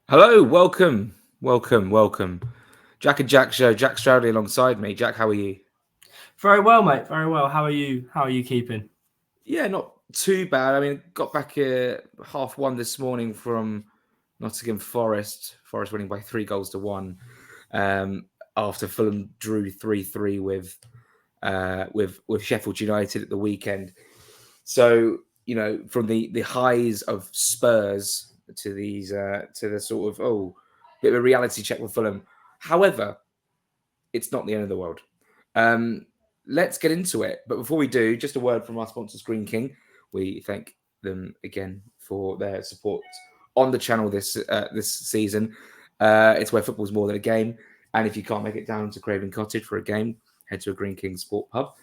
Hello, welcome. Jack and Jack show. Jack Stroudley alongside me. Jack, how are you? Very well, mate. Very well. How are you? How are you keeping? Yeah, not too bad. I mean, got back here 1:30 this morning from Nottingham Forest. Forest winning by 3 goals to 1. After Fulham drew 3-3 with Sheffield United at the weekend. So from the highs of Spurs to these to the sort of bit of a reality check with Fulham. However, it's not the end of the world. Let's get into it. But before we do, just a word from our sponsor, Green King. We thank them again for their support on the channel this season. It's where football's more than a game. And if you can't make it down to Craven Cottage for a game, head to a Green King Sport Pub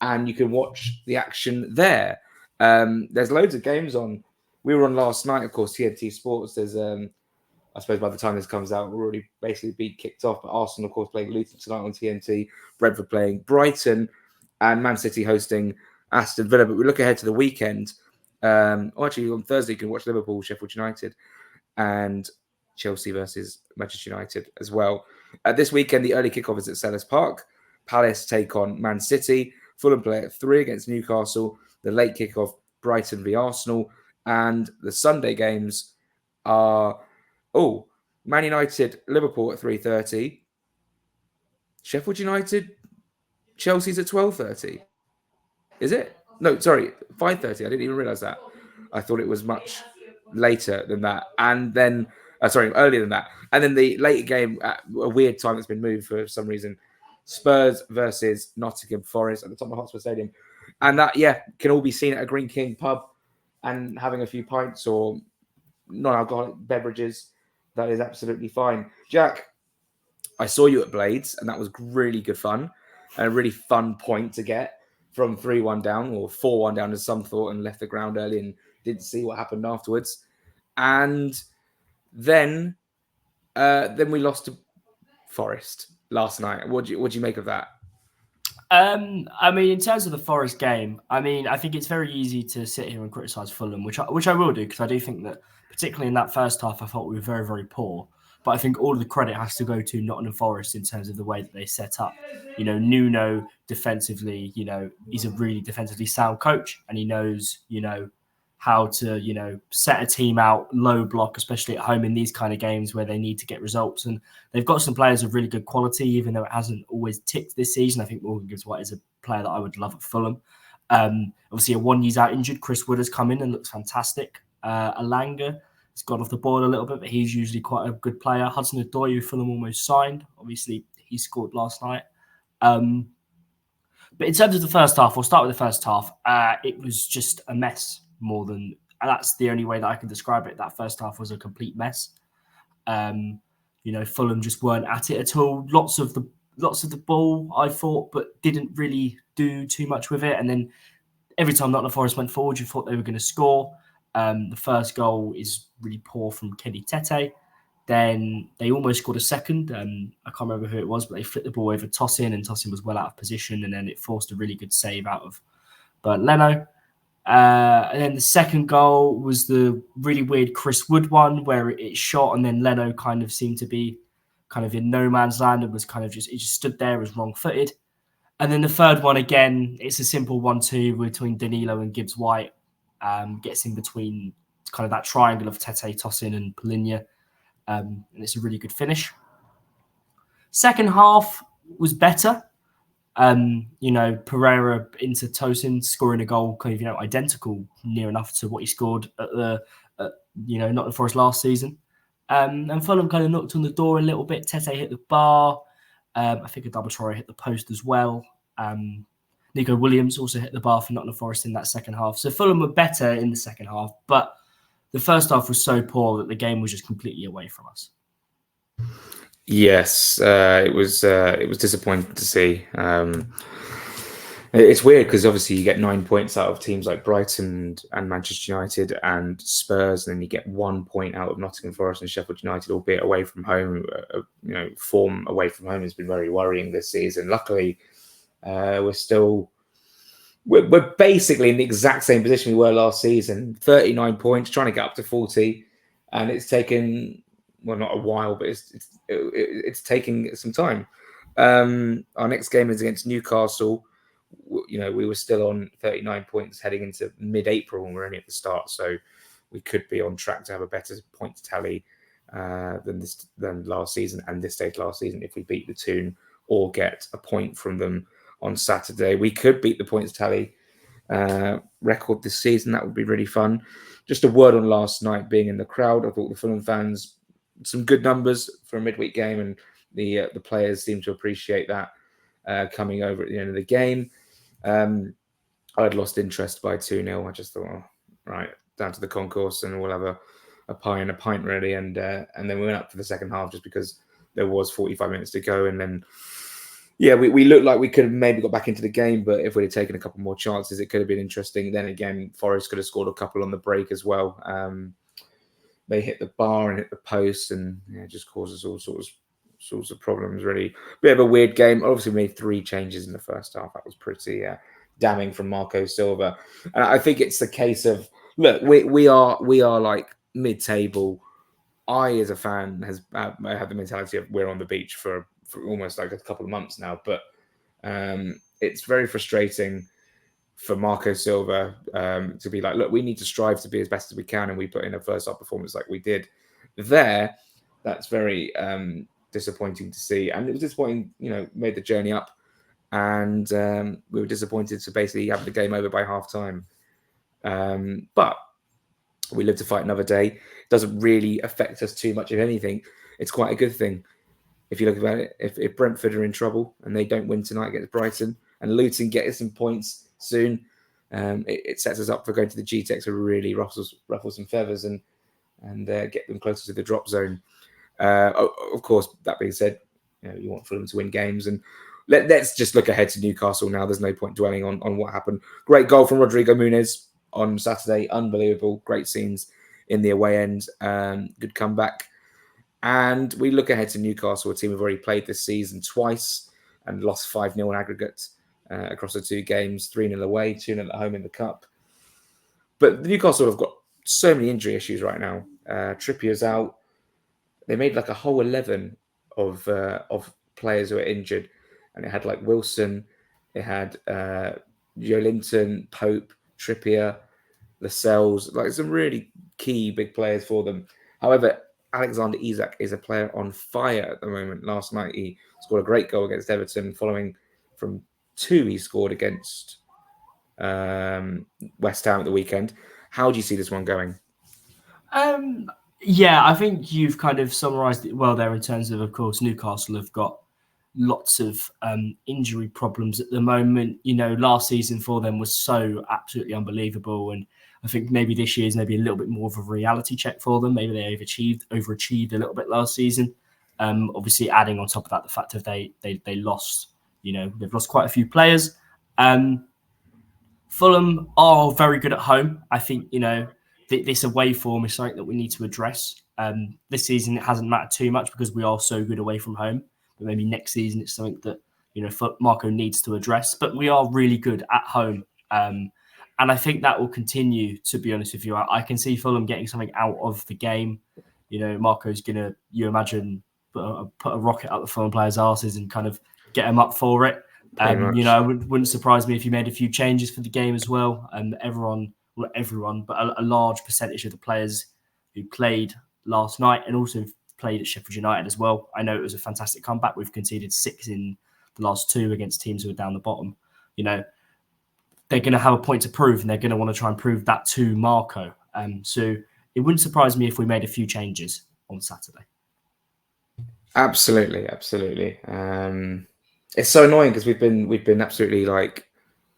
and you can watch the action there. There's loads of games on. We were on last night, of course, TNT Sports. There's I suppose by the time this comes out, we'll already basically be kicked off. But Arsenal, of course, playing Luton tonight on TNT, Brentford playing Brighton, and Man City hosting Aston Villa. But we look ahead to the weekend. Actually, on Thursday, you can watch Liverpool, Sheffield United, and Chelsea versus Manchester United as well. This weekend, the early kickoff is at Selhurst Park. Palace take on Man City. Fulham play at 3 against Newcastle. The late kickoff, Brighton v Arsenal. And the Sunday games are... Man United, Liverpool at 3:30. Sheffield United, Chelsea's at 12:30. Is it? No, sorry, 5:30. I didn't even realise that. I thought it was much later than that. And then, earlier than that. And then the later game at a weird time that's been moved for some reason. Spurs versus Nottingham Forest at the Tottenham Hotspur Stadium. And that, can all be seen at a Green King pub and having a few pints or non-alcoholic beverages. That is absolutely fine. Jack, I saw you at Blades, and that was really good fun and a really fun point to get from 3-1 down or 4-1 down as some thought and left the ground early and didn't see what happened afterwards. And then we lost to Forest last night. What do you make of that? I mean, in terms of the Forest game, I think it's very easy to sit here and criticise Fulham, which I will do, because I do think that, particularly in that first half, I thought we were very, very poor. But I think all of the credit has to go to Nottingham Forest in terms of the way that they set up. Nuno defensively, he's a really defensively sound coach, and he knows, how to, set a team out low block, especially at home in these kind of games where they need to get results. And they've got some players of really good quality, even though it hasn't always ticked this season. I think Morgan Gibbs White is a player that I would love at Fulham. Obviously, one year's out injured. Chris Wood has come in and looks fantastic. Alanga has got off the ball a little bit, but he's usually quite a good player. Hudson-Odoi, who Fulham almost signed. Obviously, he scored last night. But in terms of the first half, we'll start with the first half. It was just a mess more than... And that's the only way that I can describe it. That first half was a complete mess. Fulham just weren't at it at all. Lots of the ball, I thought, but didn't really do too much with it. And then every time Nottingham Forest went forward, you thought they were going to score. The first goal is really poor from Kenny Tete. Then they almost scored a second. I can't remember who it was, but they flipped the ball over Tosin, and Tosin was well out of position. And then it forced a really good save out of Bernd Leno. And then the second goal was the really weird Chris Wood one, where it shot and then Leno kind of seemed to be kind of in no man's land and was kind of just stood there as wrong-footed. And then the third one, again, it's a simple 1-2 between Danilo and Gibbs White. Gets in between kind of that triangle of Tete, Tosin and Polinia. And it's a really good finish. Second half was better. Pereira into Tosin scoring a goal kind of, identical near enough to what he scored at Nottingham Forest last season. And Fulham kind of knocked on the door a little bit. Tete hit the bar. I think a double try hit the post as well. Nico Williams also hit the bar for Nottingham Forest in that second half. So Fulham were better in the second half, but the first half was so poor that the game was just completely away from us. Yes, it was disappointing to see. It's weird because obviously you get 9 points out of teams like Brighton and Manchester United and Spurs, and then you get 1 point out of Nottingham Forest and Sheffield United, albeit away from home. Form away from home has been very worrying this season. Luckily, we're basically in the exact same position we were last season. 39 points, trying to get up to 40, and it's taken well, not a while, but it's taking some time. Our next game is against Newcastle. We were still on 39 points heading into mid-April when we're only at the start, so we could be on track to have a better points tally than last season and this stage last season if we beat the Toon or get a point from them on Saturday. We could beat the points tally record this season. That would be really fun. Just a word on last night being in the crowd. I thought the Fulham fans, some good numbers for a midweek game, and the players seem to appreciate that coming over at the end of the game. I'd lost interest by 2-0. I just thought, right, down to the concourse and we'll have a pie and a pint ready. And then we went up for the second half just because there was 45 minutes to go. And then, yeah, we looked like we could have maybe got back into the game, but if we'd have taken a couple more chances, it could have been interesting. Then again, Forest could have scored a couple on the break as well. They hit the bar and hit the post, and it just causes all sorts of problems, really. Bit of a weird game. Obviously, we made 3 changes in the first half. That was pretty damning from Marco Silva. And I think it's the case of, look, we are like mid-table. I, as a fan, I have the mentality of we're on the beach for almost like a couple of months now. But it's very frustrating for Marco Silva to be like, look, we need to strive to be as best as we can, and we put in a first half performance like we did there. That's very disappointing to see, and it was disappointing. Made the journey up, and we were disappointed to basically have the game over by half time. But we live to fight another day. It doesn't really affect us too much. If anything, it's quite a good thing. If you look about it, if Brentford are in trouble and they don't win tonight against Brighton, and Luton get some points soon, it sets us up for going to the GTEX to really ruffle some feathers and get them closer to the drop zone. Of course, that being said, you want Fulham to win games, and let's just look ahead to Newcastle now. There's no point dwelling on what happened. Great goal from Rodrigo Muniz on Saturday, unbelievable. Great scenes in the away end. Good comeback. And we look ahead to Newcastle, a team who've already played this season twice and lost 5-0 in aggregate across the 2 games, 3-0 away, 2-0 at home in the Cup. But Newcastle have got so many injury issues right now. Trippier's out. They made like a whole 11 of players who are injured. And it had like Wilson, it had Joelinton, Pope, Trippier, Lascelles, like some really key big players for them. However, Alexander Isak is a player on fire at the moment. Last night, he scored a great goal against Everton, following from 2 he scored against West Ham at the weekend. How do you see this one going? Yeah, I think you've kind of summarised it well there in terms of course, Newcastle have got lots of injury problems at the moment. Last season for them was so absolutely unbelievable, and I think maybe this year is maybe a little bit more of a reality check for them. Maybe they overachieved a little bit last season. Obviously, adding on top of that the fact that they lost, they've lost quite a few players. Fulham are very good at home. I think this away form is something that we need to address. This season it hasn't mattered too much because we are so good away from home. But maybe next season it's something that Marco needs to address. But we are really good at home. And I think that will continue, to be honest with you. I can see Fulham getting something out of the game. Marco's going to, you imagine, put a rocket up the Fulham players' arses and kind of get them up for it. It wouldn't surprise me if you made a few changes for the game as well. Not everyone, but a large percentage of the players who played last night and also played at Sheffield United as well. I know it was a fantastic comeback. We've conceded 6 in the last 2 against teams who are down the bottom. They're going to have a point to prove, and they're going to want to try and prove that to Marco. So it wouldn't surprise me if we made a few changes on Saturday. Absolutely. It's so annoying because we've been absolutely like,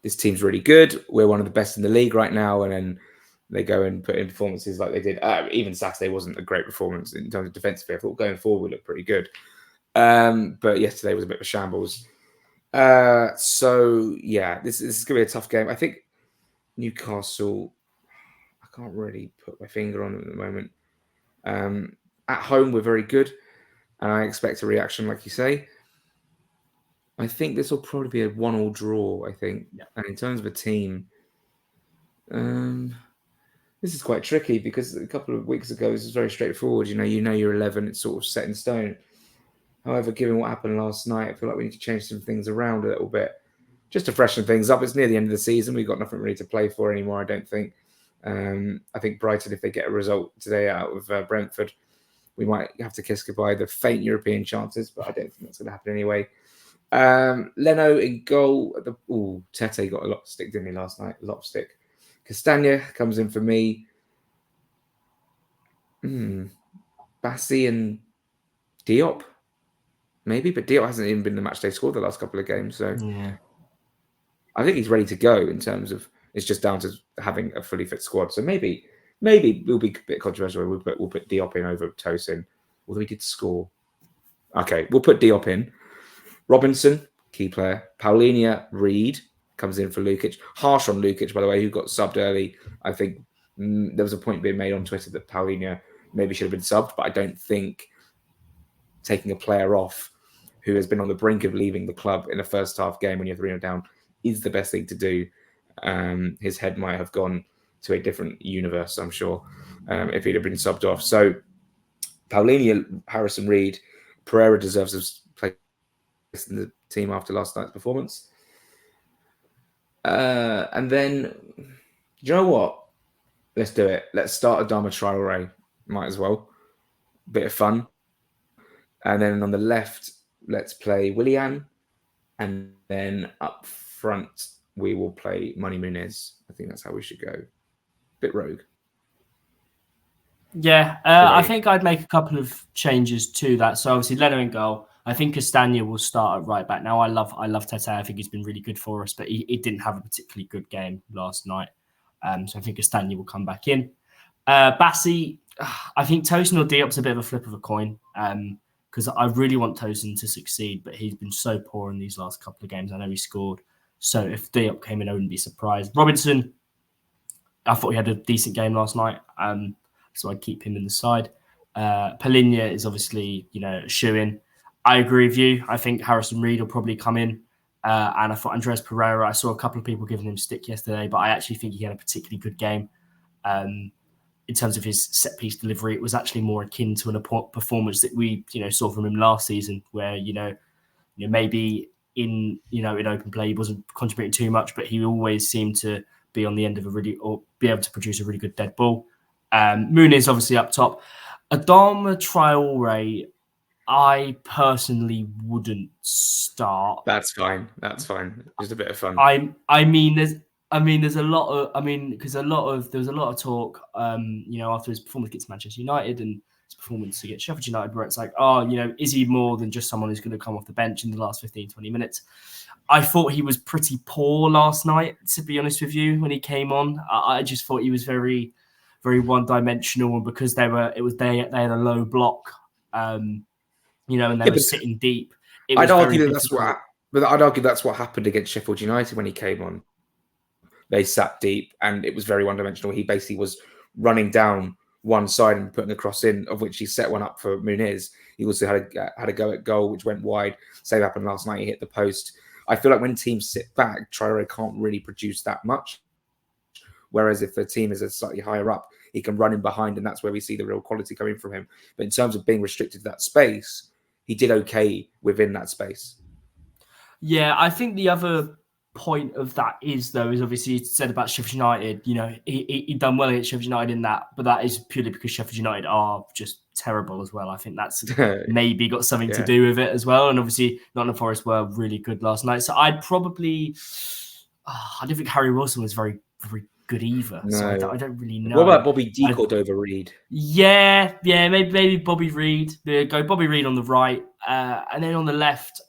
this team's really good. We're one of the best in the league right now, and then they go and put in performances like they did. Even Saturday wasn't a great performance in terms of defensively. I thought going forward we looked pretty good, but yesterday was a bit of a shambles. So yeah, this is going to be a tough game. I think Newcastle, I can't really put my finger on them at the moment. At home, we're very good, and I expect a reaction, like you say. I think this will probably be a 1-1 draw, I think. Yeah. And in terms of a team, This is quite tricky because a couple of weeks ago, this was very straightforward. You know your 11, it's sort of set in stone. However, given what happened last night, I feel like we need to change some things around a little bit just to freshen things up. It's near the end of the season. We've got nothing really to play for anymore, I don't think. I think Brighton, if they get a result today out of Brentford, we might have to kiss goodbye the faint European chances, but I don't think that's going to happen anyway. Leno in goal. Tete got a lot of stick, didn't he, last night? A lot of stick. Castagna comes in for me. Bassi and Diop, maybe, but Diop hasn't even been the match day scored the last couple of games, so Yeah. I think he's ready to go in terms of it's just down to having a fully fit squad. So maybe we'll be a bit controversial. We'll put Diop in over Tosin, although he did score. Okay, we'll put Diop in. Robinson, key player. Paulinho, Reed comes in for Lukic. Harsh on Lukic, by the way, who got subbed early. I think there was a point being made on Twitter that Paulinho maybe should have been subbed, but I don't think taking a player off who has been on the brink of leaving the club in a first half game when you're 3-0 down is the best thing to do. His head might have gone to a different universe, I'm sure, if he'd have been subbed off. So Paulinho, Harrison Reed, Pereira deserves a place in the team after last night's performance. And then, do you know what? Let's do it. Let's start Adama Traore. Might as well. Bit of fun. And then on the left, let's play Willian. And then up front, we will play Money Muniz. I think that's how we should go. Bit rogue. Yeah, I think I'd make a couple of changes to that. So obviously, Leno in goal. I think Castagna will start at right back. Now, I love Tete. I think he's been really good for us, but he didn't have a particularly good game last night. So I think Castagna will come back in. Bassi, I think Tosin or Diop's a bit of a flip of a coin because I really want Tosin to succeed, but he's been so poor in these last couple of games. I know he scored. So if Diop came in, I wouldn't be surprised. Robinson, I thought he had a decent game last night, so I'd keep him in the side. Paulinho is obviously, a shoe-in. I agree with you. I think Harrison Reed will probably come in. And I thought Andres Pereira, I saw a couple of people giving him stick yesterday, but I actually think he had a particularly good game. In terms of his set-piece delivery, it was actually more akin to a performance that we, saw from him last season, where, maybe in open play he wasn't contributing too much, but he always seemed to be on the end of or be able to produce a really good dead ball. Muniz obviously up top. Adama Traore, I personally wouldn't start. That's fine. Just a bit of fun. There's a lot of because there was a lot of talk, after his performance against Manchester United and his performance against Sheffield United, where it's like, is he more than just someone who's going to come off the bench in the last 15, 20 minutes? I thought he was pretty poor last night, to be honest with you, when he came on. I just thought he was very, very one-dimensional, and because they had a low block, and they were sitting deep. I'd argue that's what happened against Sheffield United when he came on. They sat deep, and it was very one-dimensional. He basically was running down one side and putting a cross in, of which he set one up for Muniz. He also had a go at goal, which went wide. Same happened last night. He hit the post. I feel like when teams sit back, Traore can't really produce that much. Whereas if the team is a slightly higher up, he can run in behind, and that's where we see the real quality coming from him. But in terms of being restricted to that space, he did okay within that space. Yeah, I think the other point of that is obviously you said about Sheffield United, he done well against Sheffield United in that, but that is purely because Sheffield United are just terrible as well. I think that's maybe got something to do with it as well. And obviously Nottingham Forest were really good last night. So I'd probably, I don't think Harry Wilson was very, very good either. No. So I don't really know. What about Bobby D Cordova Reed? Yeah, maybe Bobby Reed. Go Bobby Reed on the right. And then on the left,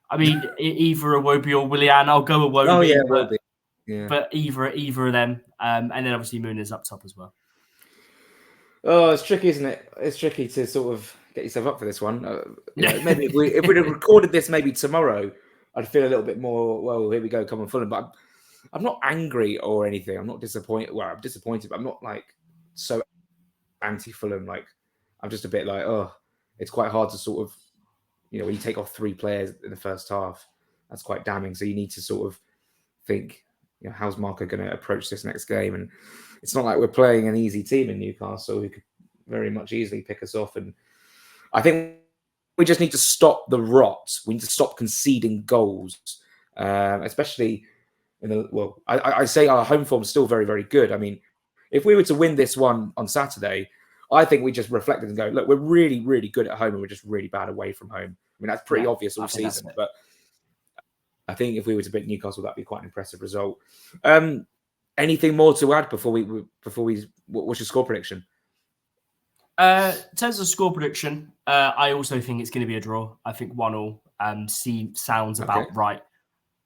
either Iwobi or Willian. I'll go Iwobi. Oh, yeah, Iwobi. But either of them. And then obviously Muniz up top as well. Oh, it's tricky, isn't it? It's tricky to sort of get yourself up for this one. Maybe if we'd have recorded this maybe tomorrow, I'd feel a little bit more, well, here we go, come on, Fulham. But I'm not angry or anything. I'm not disappointed. Well, I'm disappointed, but I'm not like so anti-Fulham. Like, I'm just a bit like, it's quite hard to sort of, when you take off 3 players in the first half, that's quite damning. So you need to sort of think, how's Marco going to approach this next game? And it's not like we're playing an easy team in Newcastle who could very much easily pick us off. And I think we just need to stop the rot. We need to stop conceding goals, especially in the I say our home form is still very, very good. I mean, if we were to win this one on Saturday, I think we just reflected and go, look, we're really, really good at home and we're just really bad away from home. I mean, that's pretty obvious all season, but I think if we were to beat Newcastle, that'd be quite an impressive result. Anything more to add before we what's your score prediction? In terms of score prediction, I also think it's going to be a draw. I think 1-1 sounds about right.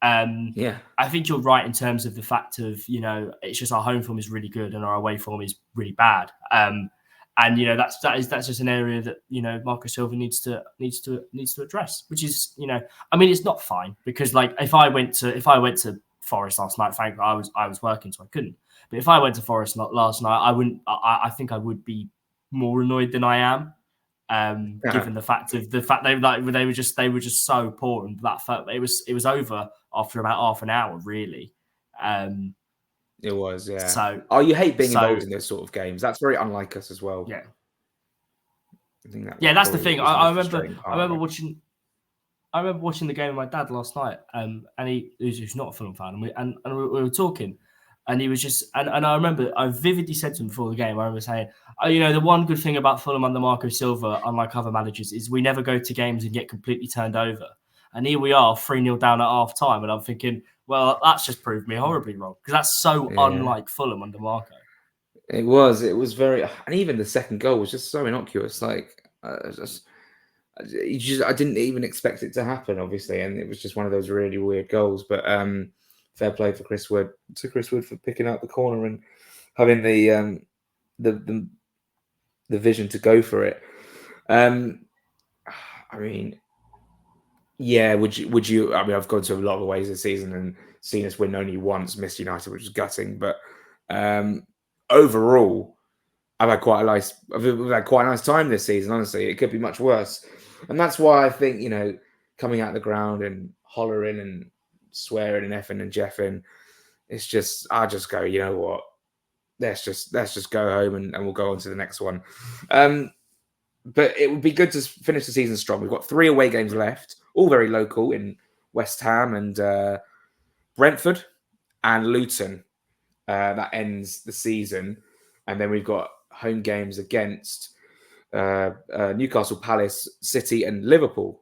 I think you're right in terms of the fact of, it's just our home form is really good and our away form is really bad. And that's just an area that Marco Silva needs to address, which is I mean, it's not fine because like if I went to Forest last night, frankly I was working so I couldn't. But if I went to Forest last night, I wouldn't. I think I would be more annoyed than I am, given the fact they were just so poor, and that it was over after about half an hour, really. It was, yeah. So, you hate being involved in those sort of games. That's very unlike us as well. Yeah. I think that's the thing. I remember watching the game with my dad last night, and who's not a Fulham fan, and we were talking, and he was just, and I remember I vividly said to him before the game, I remember saying, the one good thing about Fulham under Marco Silva, unlike other managers, is we never go to games and get completely turned over. And here we are, 3-0 down at half time, and I'm thinking, well, that's just proved me horribly wrong because that's so unlike Fulham under Marco. It was very, and even the second goal was just so innocuous. Like, I didn't even expect it to happen, obviously, and it was just one of those really weird goals. But fair play for Chris Wood for picking out the corner and having the vision to go for it. I mean, yeah, would you? I mean, I've gone to a lot of ways this season and seen us win only once, missed United, which is gutting. But overall, I've had quite a nice time this season. Honestly, it could be much worse, and that's why I think coming out the ground and hollering and swearing and effing and jeffing, it's just I just go, you know what? Let's just go home and we'll go on to the next one. But it would be good to finish the season strong. We've got 3 away games left, all very local in West Ham and Brentford and Luton. That ends the season. And then we've got home games against Newcastle, Palace, City and Liverpool.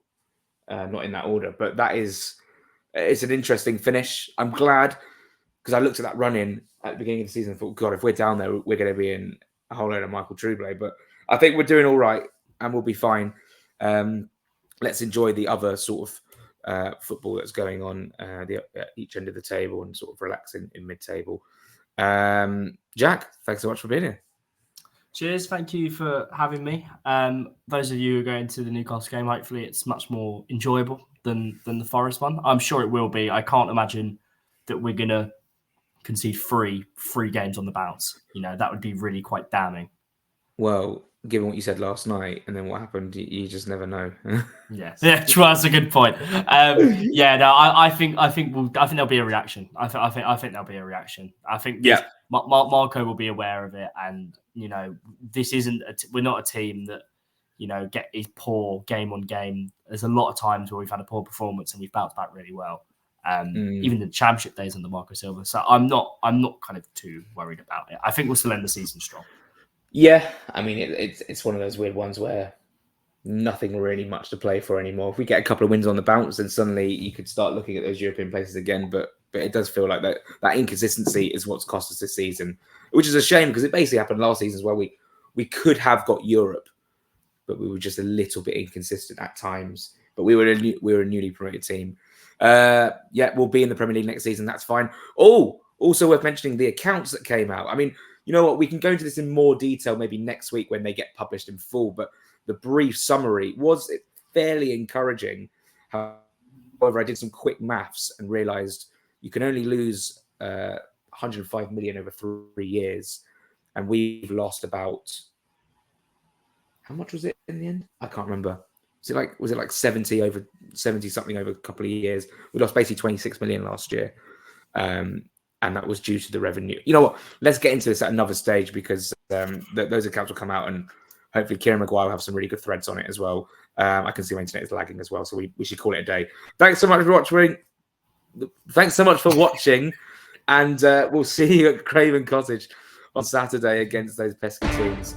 Not in that order, but it's an interesting finish. I'm glad because I looked at that run-in at the beginning of the season and thought, God, if we're down there, we're going to be in a whole load of Michael Tremblay. But I think we're doing all right and we'll be fine. Let's enjoy the other sort of football that's going on at each end of the table and sort of relaxing in mid-table. Jack, thanks so much for being here. Cheers. Thank you for having me. Those of you who are going to the Newcastle game, hopefully it's much more enjoyable than the Forest one. I'm sure it will be. I can't imagine that we're going to concede three games on the bounce. That would be really quite damning. Well, given what you said last night and then what happened, you just never know. Yes. Yeah, that's a good point. I think there'll be a reaction. I think there'll be a reaction. I think Marco will be aware of it, and this isn't. We're not a team that is poor game on game. There's a lot of times where we've had a poor performance and we've bounced back really well. Even the championship days under Marco Silva. So I'm not kind of too worried about it. I think we'll still end the season strong. Yeah, I mean it's one of those weird ones where nothing really much to play for anymore. If we get a couple of wins on the bounce, then suddenly you could start looking at those European places again. But it does feel like that inconsistency is what's cost us this season, which is a shame because it basically happened last season as well. We could have got Europe, but we were just a little bit inconsistent at times. But we were a newly promoted team. We'll be in the Premier League next season. That's fine. Oh, also worth mentioning the accounts that came out. I mean, you know what? We can go into this in more detail maybe next week when they get published in full. But the brief summary was fairly encouraging. However, I did some quick maths and realised you can only lose 105 million over 3 years, and we've lost about how much was it in the end? I can't remember. Was it like 70 something over a couple of years? We lost basically 26 million last year. and that was due to the revenue. You know what? Let's get into this at another stage because those accounts will come out, and hopefully Kieran Maguire will have some really good threads on it as well. I can see my internet is lagging as well, so we should call it a day. Thanks so much for watching. And we'll see you at Craven Cottage on Saturday against those pesky teams.